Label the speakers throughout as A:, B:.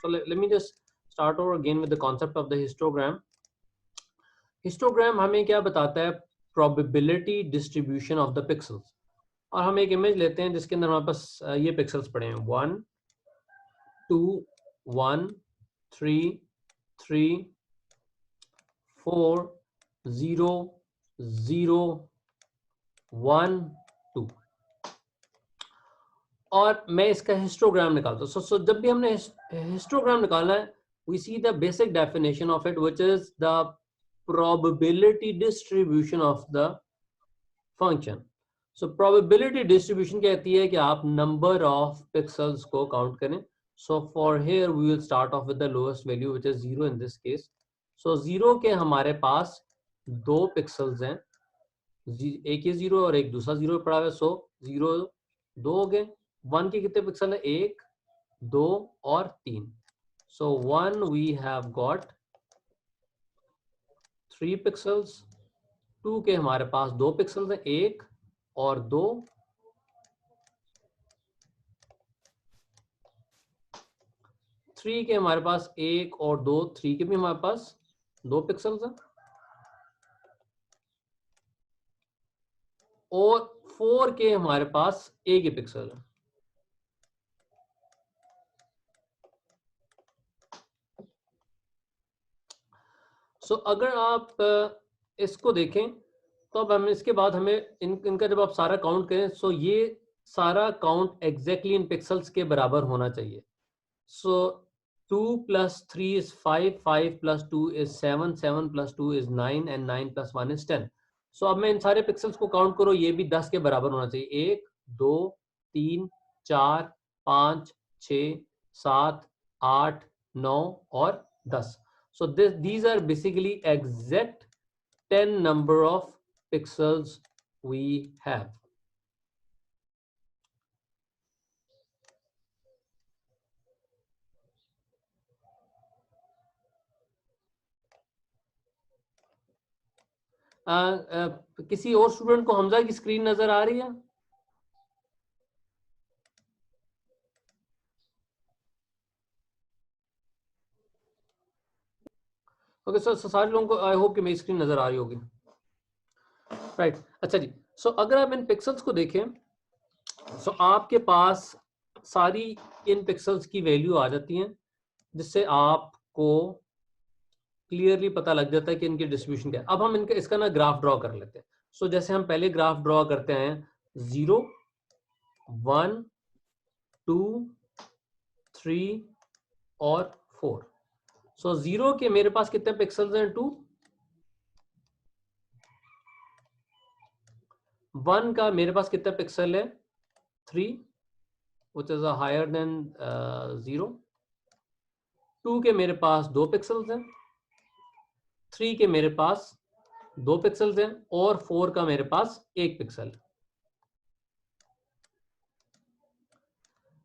A: So let me just start over again with the concept of the histogram. Histogram हमें क्या बताता है? Probability distribution of the pixels. और हम एक इमेज लेते हैं जिसके अंदर हमारे पास ये पिक्सल्स पड़े हैं 1 2 1 3 3 4 0 0 1 2 और मैं इसका हिस्टोग्राम निकालता हूँ. So जब भी हमने हिस्टोग्राम निकालना है, we see the basic definition of it, which is the probability distribution of the function. So probability distribution कहती है कि आप number of pixels को count करें. So for here we will start off with the lowest value, which is 0 in this case. So 0 के हमारे पास दो pixels हैं, एक ये 0 और एक दूसरा 0 पड़ा हुआ है. So 0 दो हो गए. 1 के कितने पिक्सल है? 1 2 और 3. So 1 we have got 3 pixels. 2 के हमारे पास 2 पिक्सल्स हैं, 1 और 2. 3 के हमारे पास 1 और 2. 3 के भी हमारे पास 2 पिक्सल्स हैं. और 4 के हमारे पास एक ही पिक्सल है. सो अगर आप इसको देखें तो अब हम इसके बाद हमें इनका जब आप सारा काउंट करें, सो ये सारा काउंट एग्जैक्टली इन पिक्सल्स के बराबर होना चाहिए. सो 2 + 3 is 5, 5 + 2 is 7, 7 + 2 is 9 and 9 + 1 is 10. सो अब मैं इन सारे पिक्सल्स को काउंट करो, ये भी 10 के बराबर होना चाहिए. 1 2 3 4 5 6 7 8 9 और 10. So these are basically exact 10 number of pixels we have. किसी और स्टूडेंट को हमजा की स्क्रीन नजर आ रही है? ओके सर, सारे लोगों को आई होप कि मेरी स्क्रीन नजर आ रही होगी. राइट, अच्छा जी. सो अगर आप इन पिक्सल्स को देखें, सो आपके पास सारी इन पिक्सल्स की वैल्यू आ जाती हैं, जिससे आपको क्लियरली पता लग जाता है कि इनकी डिस्ट्रीब्यूशन क्या है. अब हम इनका इसका ना ग्राफ ड्रॉ कर लेते हैं. सो जैसे हम पहले ग्राफ ड्रॉ करते हैं 0 1 2 3 और 4. सो 0 के मेरे पास कितने पिक्सल्स हैं? 2. 1 का मेरे पास कितना पिक्सल है? 3, which is higher than 0. 2 के मेरे पास 2 पिक्सल्स हैं. 3 के मेरे पास 2 पिक्सल्स हैं और 4 का मेरे पास 1 पिक्सल है.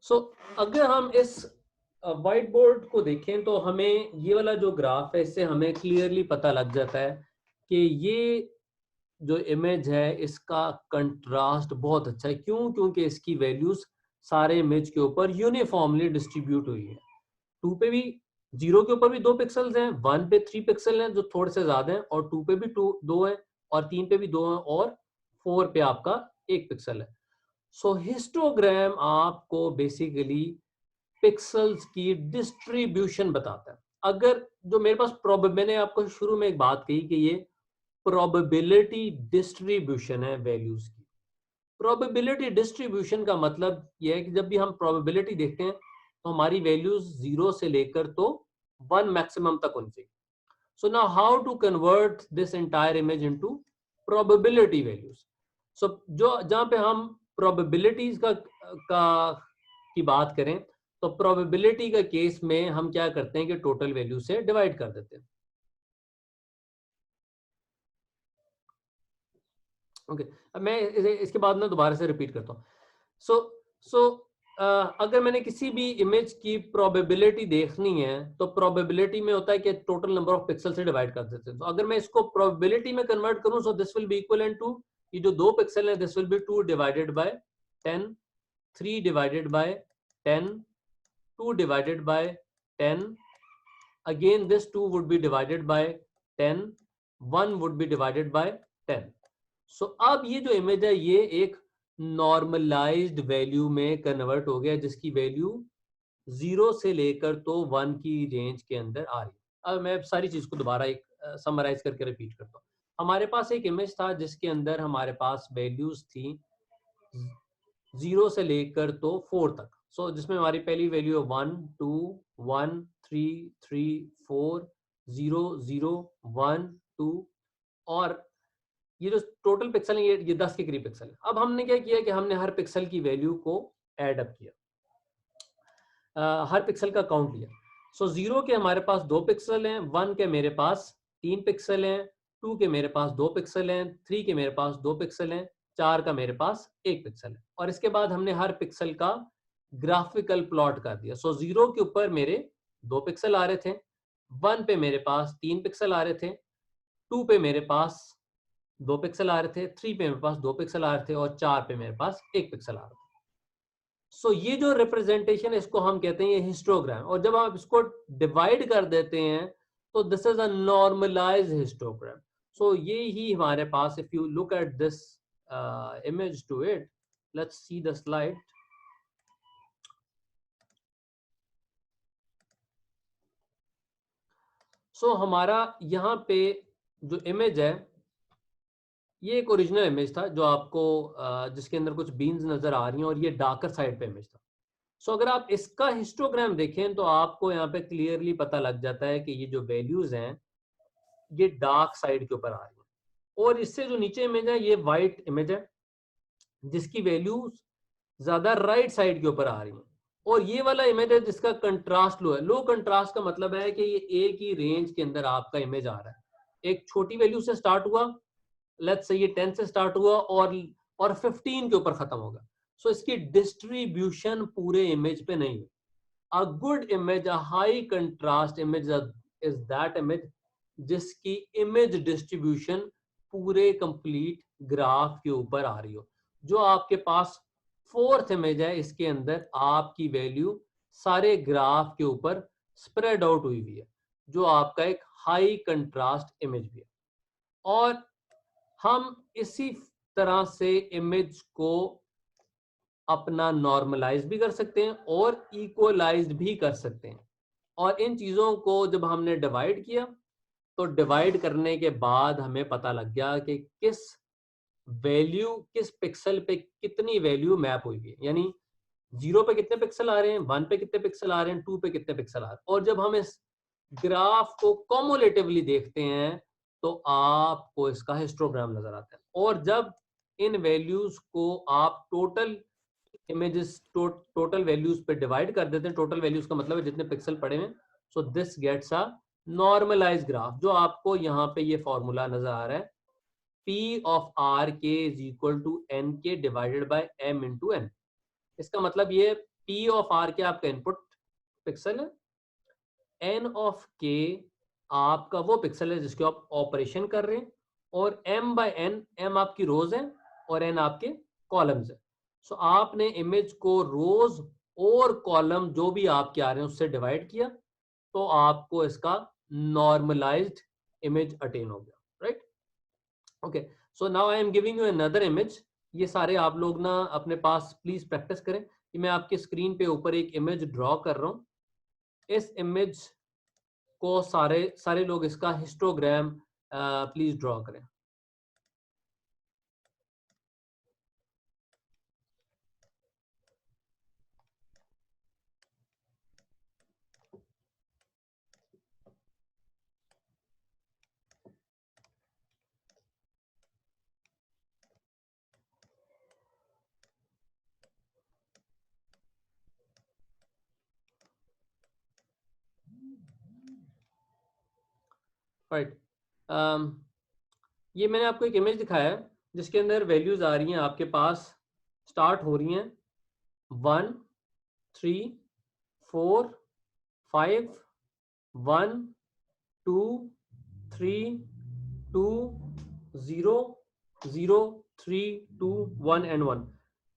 A: सो अगर हम इस व्हाइट बोर्ड को देखें तो हमें ये वाला जो ग्राफ है, इससे हमें क्लियरली पता लग जाता है कि ये जो इमेज है इसका कंट्रास्ट बहुत अच्छा है. क्यों? क्योंकि इसकी वैल्यूज सारे इमेज के ऊपर यूनिफॉर्मली डिस्ट्रीब्यूट हुई है. 2 पे भी 0 के ऊपर भी 2 पिक्सल्स हैं, 1 पे 3 पिक्सल हैं जो थोड़े से ज्यादा हैं, और 2 पे भी 2 है, और 3 पे भी 2 हैं, और 4 पे आपका 1 पिक्सल है. सो हिस्टोग्राम आपको बेसिकली पिक्सल्स की डिस्ट्रीब्यूशन बताता है. अगर जो मेरे पास मैंने आपको शुरू में एक बात कही कि ये प्रोबेबिलिटी डिस्ट्रीब्यूशन है वैल्यूज की. प्रोबेबिलिटी डिस्ट्रीब्यूशन का मतलब यह है कि जब भी हम प्रोबेबिलिटी देखते हैं तो हमारी वैल्यूज 0 से लेकर तो 1 मैक्सिमम तक होनी चाहिए. So now how to convert this entire image into probability values. So जो जहां पे हम प्रोबेबिलिटीज की बात करें तो प्रोबेबिलिटी का केस में हम क्या करते हैं कि टोटल वैल्यू से डिवाइड कर देते हैं. ओके, अब मैं इसके बाद ना दोबारा से रिपीट करता हूँ. सो अगर मैंने किसी भी इमेज की प्रोबेबिलिटी देखनी है तो प्रोबेबिलिटी में होता है कि टोटल नंबर ऑफ पिक्सल से डिवाइड कर देते हैं. तो अगर मैं इसको प्रोबेबिलिटी में कन्वर्ट करूं, so this will be equivalent to, ये जो 2 पिक्सल है this will be 2 divided by 10, 3 divided by 10, 2 divided by 10, again this 2 would be divided by 10, 1 would be divided by 10. So अब ये जो इमेज है ये एक नॉर्मलाइज्ड वैल्यू में कन्वर्ट हो गया, जिसकी वैल्यू 0 से लेकर तो 1 की रेंज के अंदर आ रही है। अब मैं सारी चीज को दोबारा एक समराइज करके रिपीट करता हूँ। हमारे पास एक इमेज था जिसके अंदर हमारे पास वैल्यूज थी 0 से लेकर तो 4 तक। सो जिसमें हमारी पहली वैल्यू है 1 2 1 3 3 4 0 0 1 2, और ये जो टोटल पिक्सल है ये 10 के करीब पिक्सल है। अब हमने क्या किया कि हमने हर पिक्सल की वैल्यू को ऐड अप किया, हर पिक्सल का काउंट लिया। सो 0 के हमारे पास 2 पिक्सल हैं, 1 के मेरे पास 3 पिक्सल हैं, 2 के मेरे पास 2 पिक्सल हैं, 3 के मेरे पास 2 पिक्सल हैं, 4 का मेरे पास 1 पिक्सल है। और इसके बाद हमने हर पिक्सल का ग्राफिकल प्लॉट कर दिया। सो 0 के ऊपर मेरे 2 पिक्सल आ रहे थे, 1 पे मेरे पास 3 पिक्सल आ रहे थे, 2 पे मेरे पास 2 पिक्सल आ रहे थे, 3 पे मेरे पास 2 पिक्सल आ रहे थे, और 4 पे मेरे पास 1 पिक्सल आ रहा था। सो ये जो रिप्रेजेंटेशन है इसको हम कहते हैं ये हिस्टोग्राम। और जब आप इसको डिवाइड कर देते हैं तो this is a normalised histogram. So ये ही हमारे पास, if you look at this image to it, let's see the slide. So हमारा यहाँ पे जो इमेज है ये एक ओरिजिनल इमेज था जो आपको जिसके अंदर कुछ बीन्स नजर आ रही हैं, और ये डार्कर साइड पे इमेज था। सो अगर आप इसका हिस्टोग्राम देखें तो आपको यहाँ पे क्लियरली पता लग जाता है कि ये जो वैल्यूज हैं ये डार्क साइड के ऊपर आ रही है। और इससे जो नीचे इमेज है ये वाइट इमेज है जिसकी वैल्यूज ज्यादा राइट साइड के ऊपर आ रही है। और ये वाला इमेज है जिसका कंट्रास्ट लो है। लो कंट्रास्ट का मतलब है कि ये एक ही रेंज के अंदर आपका इमेज आ रहा है। एक छोटी वैल्यू से स्टार्ट हुआ, लेट्स से ये 10 से स्टार्ट हुआ और 15 के ऊपर खत्म होगा। सो इसकी डिस्ट्रीब्यूशन पूरे इमेज पे नहीं है। A good image, a high contrast image is that image जिसकी इमेज डिस्ट्रीब्यूशन पूरे कंप्लीट ग्राफ के ऊपर आ रही हो। जो आपके पास फोर्थ इमेज है इसके अंदर आपकी वैल्यू सारे ग्राफ के ऊपर स्प्रेड आउट हुई हुई है, जो आपका एक हाई कंट्रास्ट इमेज भी है। और हम इसी तरह से इमेज को अपना नॉर्मलाइज भी कर सकते हैं और इक्वलाइज भी कर सकते हैं। और इन चीजों को जब हमने डिवाइड किया तो डिवाइड करने के बाद हमें पता लग गया कि किस वैल्यू, किस पिक्सल पे कितनी वैल्यू मैप हुई है। यानी 0 पे कितने पिक्सल आ रहे हैं, 1 पे कितने पिक्सल आ रहे हैं, 2 पे कितने पिक्सल आ रहे हैं। और जब हम इस ग्राफ को कॉमुलेटिवली देखते हैं तो आपको इसका हिस्टोग्राम नजर आता है। और जब इन वैल्यूज को आप टोटल इमेजेस टोटल वैल्यूज पे डिवाइड कर देते हैं, टोटल वैल्यूज का मतलब है जितने पिक्सल पड़े हैं, so this gets a normalize graph. जो आपको यहाँ पे ये फॉर्मूला नजर आ रहा है, P of RK is equal to NK divided by M into N। इसका मतलब ये P of RK आपका इनपुट पिक्सल है, N of K आपका वो पिक्सल है जिसको आप ऑपरेशन कर रहे हैं, और M by N, M आपकी रोज है और N आपके कॉलम्स है। सो आपने इमेज को रोज और कॉलम जो भी आपके आ रहे हैं उससे डिवाइड किया तो आपको इसका नॉर्मलाइज्ड इमेज अटेन हो गया, right. Okay, so now I am giving you another image. ये सारे आप लोग ना अपने पास प्लीज प्रैक्टिस करें कि मैं आपकी स्क्रीन पे ऊपर एक इमेज ड्रॉ कर रहा हूँ। इस इमेज को सारे सारे लोग इसका हिस्टोग्राम प्लीज ड्रॉ करें। राइट, ये मैंने आपको एक इमेज दिखाया है जिसके अंदर वैल्यूज आ रही हैं आपके पास, स्टार्ट हो रही हैं 1 3 4 5 1 2 3 2 0 0 3 2 1 एंड 1।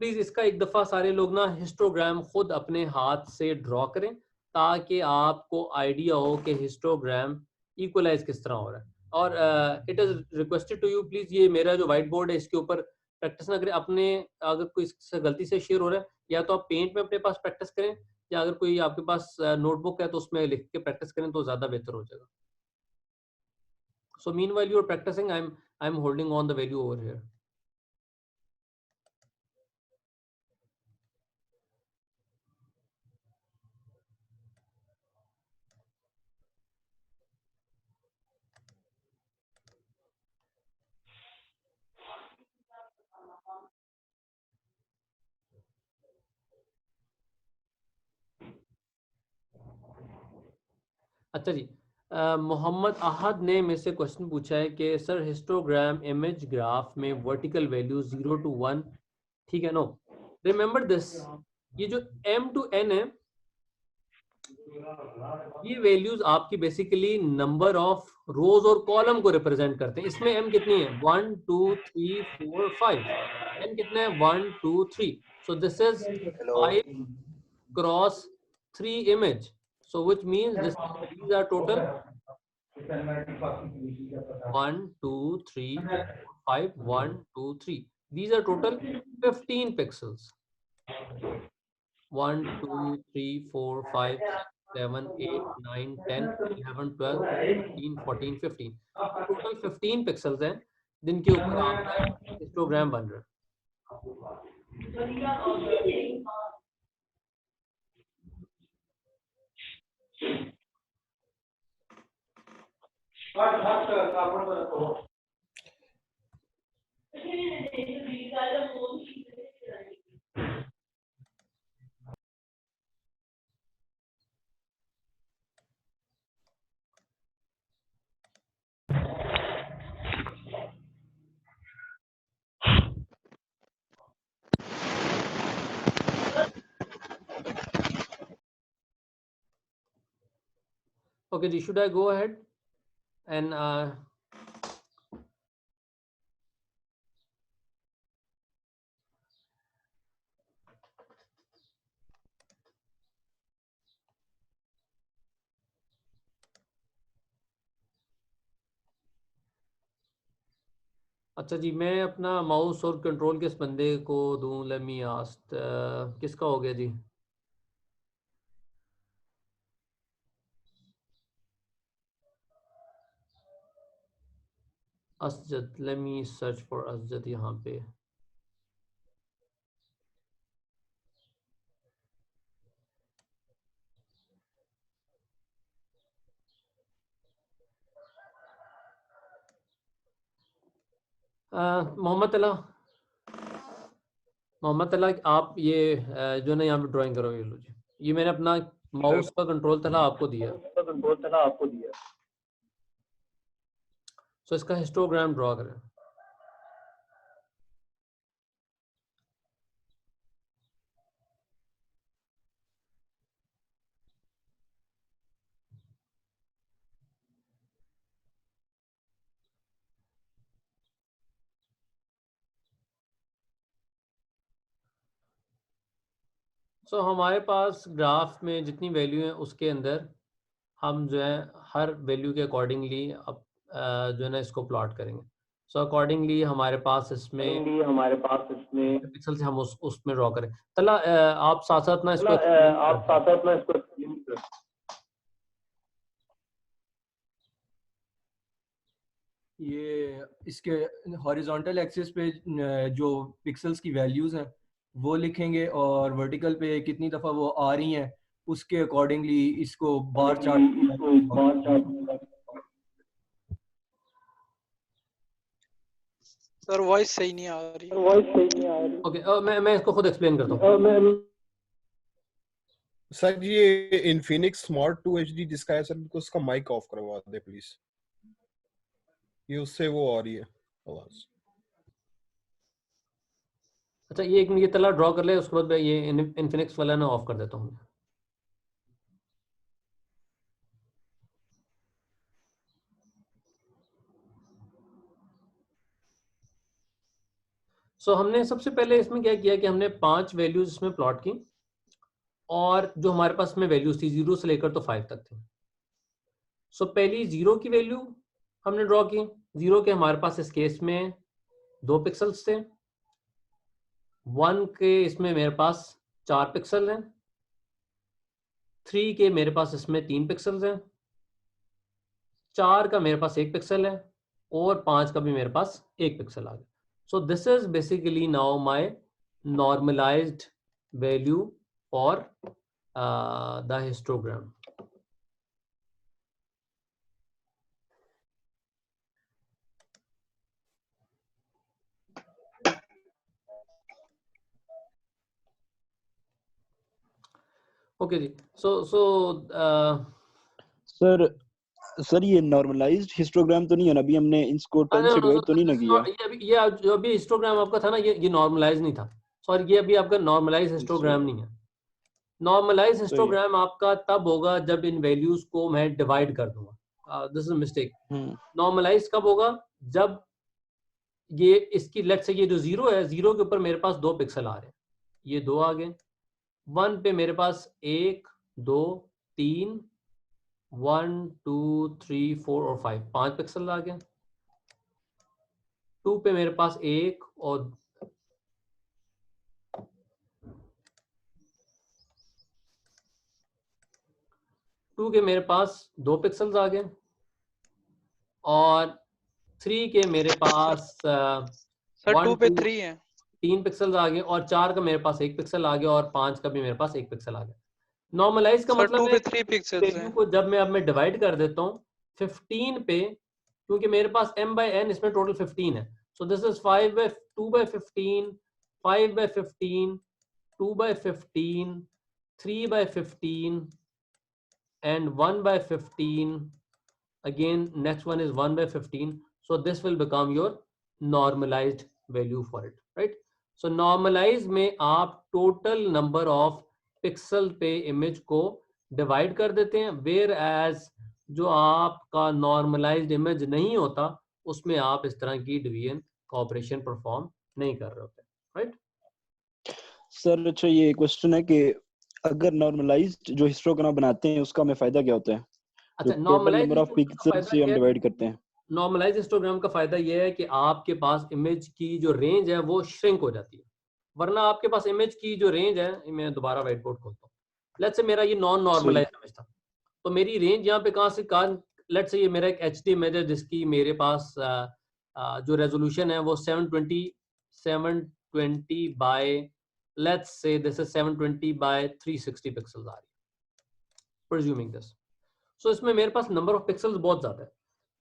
A: प्लीज इसका एक दफा सारे लोग ना हिस्टोग्राम खुद अपने हाथ से ड्रॉ करें ताकि आपको आइडिया हो कि हिस्टोग्राम इक्वलाइज किस तरह हो रहा है। और it is requested to you, please ये मेरा जो वाइट बोर्ड है इसके ऊपर प्रैक्टिस ना करें अपने, अगर कोई इससे गलती से शेयर हो रहा है या तो आप पेंट में अपने पास प्रैक्टिस करें, या अगर कोई आपके पास नोटबुक है तो उसमें लिख के प्रैक्टिस करें तो ज़्यादा बेहतर हो जाएगा। So meanwhile you are practising, I am holding on the value over here. अच्छा जी, मोहम्मद अहद ने मेरे से क्वेश्चन पूछा है कि सर हिस्टोग्राम इमेज ग्राफ में वर्टिकल वैल्यू 0 to 1, ठीक है? नो, रिमेंबर दिस, ये जो m to n है, ये वैल्यूज आपकी बेसिकली नंबर ऑफ रोज और कॉलम को रिप्रेजेंट करते हैं। इसमें m कितनी है? 1 2 3 4 5। n कितना है? 1 2 3। सो this is 5 cross 3 image, so which means these are total 1 2 3 4 5 1 2 3, these are total 15 pixels। 1 2 3 4 5 6 7 8 9 10 11 12 13 14 15, ये टोटल 15 पिक्सल्स हैं जिनके ऊपर आपका हिस्टोग्राम बन रहा है। Okay ji, should I go ahead and अच्छा जी, मैं अपना माउस और कंट्रोल किस बंदे को दूं? लेट मी आस्क, किसका हो गया जी? Asjad, let me search for Asjad यहाँ पे। मोहम्मद अला, मोहम्मद अला, आप ये जो ना यहाँ पे ड्राइंग करो, ये लो जी, ये मैंने अपना माउस का कंट्रोल था ना आपको दिया, सो इसका हिस्टोग्राम ड्रॉ करें। सो हमारे पास ग्राफ में जितनी वैल्यू है उसके अंदर हम जो है हर वैल्यू के अकॉर्डिंगली अब जो है ना इसको प्लॉट करेंगे। सो अकॉर्डिंगली हमारे पास इसमें पिक्सल से हम उसमें ड्रॉ करें। तला आप साथ साथ ना इसको एक्सप्लेन करें।
B: ये इसके हॉरिजॉन्टल एक्सिस पे जो पिक्सेल्स की वैल्यूज हैं वो लिखेंगे और वर्टिकल पे कितनी दफ़ा वो आ रही हैं उसके अकॉर्डिंगली इसको बार चार्ट।
C: सर वॉइस सही नहीं आ रही।
A: ओके, मैं इसको खुद एक्सप्लेन करता हूँ।
D: सर ये इनफिनिक्स स्मार्ट 2 HD जिसका है सर, बिल्कुल उसका माइक ऑफ करवा दे प्लीज, ये उससे वो आ रही है आवाज।
A: अच्छा, ये तला ड्रॉ कर ले, उसके बाद मैं ये इनफिनिक्स वाला ना ऑफ कर देता हूँ। सो हमने सबसे पहले इसमें क्या किया कि हमने 5 वैल्यूज इसमें प्लॉट की और जो हमारे पास में वैल्यूज थी 0 से लेकर तो 5 तक थी। सो पहली 0 की वैल्यू हमने ड्रॉ की। 0 के हमारे पास इस केस में 2 पिक्सल्स थे। 1 के इसमें मेरे पास 4 पिक्सल हैं। 3 के मेरे पास इसमें 3 पिक्सल्स हैं। 4 का मेरे पास 1 पिक्सल है और 5 का भी मेरे पास 1 पिक्सल आ गया। So this is basically now my normalized value for the histogram. Okay जी।
E: सर ये नॉर्मलाइज्ड हिस्टोग्राम तो नहीं है ना? अभी हमने इसको 10 से डिवाइड तो नहीं ना किया?
A: ये जो अभी हिस्टोग्राम आपका था ना, ये नॉर्मलाइज नहीं था। सॉरी, ये अभी आपका नॉर्मलाइज हिस्टोग्राम नहीं है। नॉर्मलाइज हिस्टोग्राम आपका तब होगा जब इन वैल्यूज को मैं डिवाइड कर दूंगा। This is mistake. नॉर्मलाइज कब होगा? जब ये इसकी लेट्स से ये जो 0 है, 0 के ऊपर मेरे पास 2 पिक्सल आ रहे हैं, ये 2 आ गए। 1 पे मेरे पास 1 2 3 1 2 3 4 और 5 पिक्सल आ गए। 2 पे मेरे पास 1 और 2 के मेरे पास 2 पिक्सल्स आ गए और 3 के मेरे पास
C: सर 2 पे 3 है।
A: 3 पिक्सल्स आ गए और 4 का मेरे पास 1 पिक्सल आ गया और 5 का भी मेरे पास 1 पिक्सल आ गया। नॉर्मलाइज का
C: सर
A: मतलब
C: 2
A: है
C: पे 3 पिक्सल्स
A: वैल्यू
C: हैं।
A: को जब मैं अब मैं डिवाइड कर देता हूँ 15 पे, क्योंकि मेरे पास m/n इसमें टोटल 15 है। सो this is 2/15, 5/15, 2/15, 3/15 and 1/15. Again, next one is 1/15. So this will become your normalized value for it, right? So normalize में आप total number of pixel पे image को divide कर देते हैं, whereas जो आपका normalized image नहीं होता उसमें आप इस तरह की division ऑपरेशन परफॉर्म नहीं कर रहे होते, right?
E: सर अच्छा, ये क्वेश्चन है कि अगर नॉर्मलाइज्ड जो हिस्टोग्राम बनाते हैं उसका हमें फायदा क्या होता है?
A: अच्छा,
E: टोटल नंबर ऑफ पिक्सेल्स से हम डिवाइड करते हैं।
A: नॉर्मलाइज हिस्टोग्राम का फायदा यह है कि आपके पास इमेज की जो रेंज है वो श्रिंक हो जाती है। वरना आपके पास इमेज की जो रेंज है, मैं दोबारा व्हाइट बोर्ड खोलता हूँ। लेट्स से मेरा ये नॉन नॉर्मलाइज इमेज था, तो मेरी रेंज यहाँ पे कहाँ से कहाँ, लेट्स से ये मेरा एक HD इमेज है जिसकी मेरे पास जो रेजोल्यूशन है वो 720 by, let's say this is 720 by 360 pixels आ रही है, प्रिज्यूमिंग दिस। सो इसमें मेरे पास नंबर ऑफ पिक्सल्स बहुत ज्यादा है।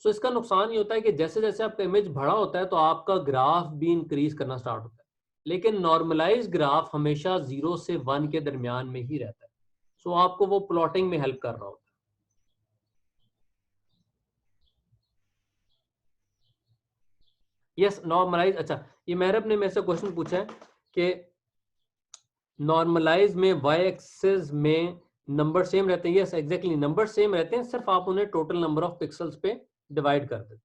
A: सो इसका नुकसान ये होता है कि जैसे जैसे आपका इमेज बड़ा होता है तो आपका ग्राफ भी इंक्रीज करना स्टार्ट होता है, लेकिन नॉर्मलाइज ग्राफ हमेशा 0 से 1 के दरमियान में ही रहता है। सो आपको वो प्लॉटिंग में हेल्प कर रहा होता है। Yes, normalize. अच्छा, ये मेहरब ने मेरे से क्वेश्चन पूछा है कि नॉर्मलाइज में y एक्सिस में नंबर सेम रहते हैं। यस, एग्जैक्टली, नंबर सेम रहते हैं, सिर्फ आप उन्हें टोटल नंबर ऑफ पिक्सल्स पे डिवाइड कर देते हैं।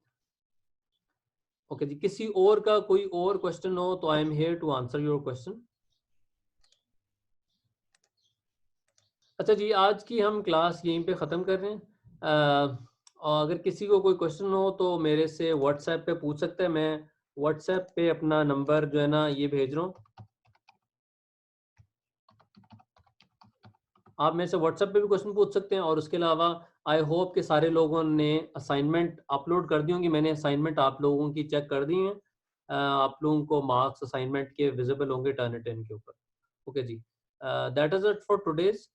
A: ओके जी, किसी और का कोई और क्वेश्चन हो तो I am here to answer your question. अच्छा जी, आज की हम क्लास यहीं पे ख़त्म कर रहे हैं। और अगर किसी को कोई क्वेश्चन हो तो मेरे से व्हाट्सएप पे पूछ सकते हैं। मैं व्हाट्सएप पे अपना नंबर जो है ना ये भेज रहा हूँ, आप मेरे से व्हाट्सएप पे भी क्वेश्चन पूछ सकते हैं। और उसके अलावा आई होप कि सारे लोगों ने असाइनमेंट अपलोड कर दी होंगी। मैंने असाइनमेंट आप लोगों की चेक कर दी हैं। आप लोगों को मार्क्स असाइनमेंट के विजिबल होंगे टर्निटिन के ऊपर। ओके जी, that is it for today's.